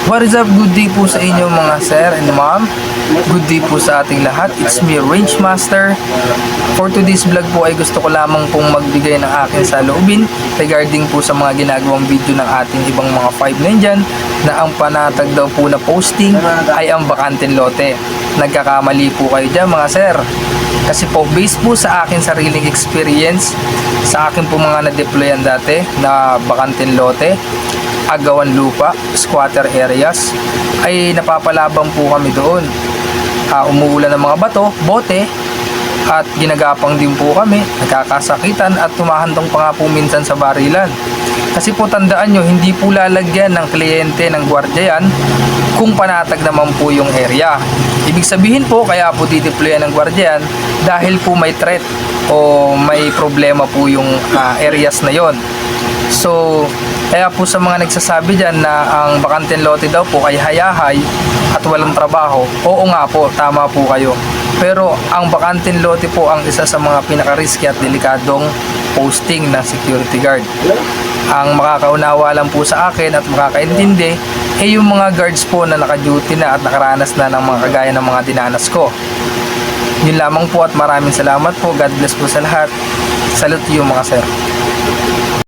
What is up? Good day po sa inyo mga sir and ma'am. Good day po sa ating lahat. It's me, Range Master. For today's vlog po ay gusto ko lamang pong magbigay ng aking saloobin regarding po sa mga ginagawang video ng ating ibang mga 5 dyan na ang panatag daw po na posting ay ang bakanteng lote. Nagkakamali po kayo dyan mga sir. Kasi po, based po sa akin sariling experience, sa akin po mga na-deployan dati na bakanteng lote, agawan lupa, squatter areas, ay napapalabang po kami doon. Umuulan ng mga bato, bote, at ginagapang din po kami, nagkakasakitan at tumahandong pa nga po minsan sa barilan. Kasi po tandaan nyo, hindi po lalagyan ng kliyente ng gwardiya yan kung panatag naman po yung area. Ibig sabihin po, kaya po dideployan ng gwardiya yan dahil po may threat o may problema po yung areas na yon. So, kaya po sa mga nagsasabi dyan na ang bakanteng lote daw po ay hayahay at walang trabaho, oo nga po, tama po kayo. Pero ang bakanteng lote po ang isa sa mga pinaka-risky at delikadong posting ng security guard. Ang makakaunawa lang po sa akin at makakaintindi ay yung mga guards po na naka-duty na at nakaranas na ng mga kagaya ng mga dinanas ko. Yun lamang po at maraming salamat po. God bless po sa lahat. Salute you mga sir.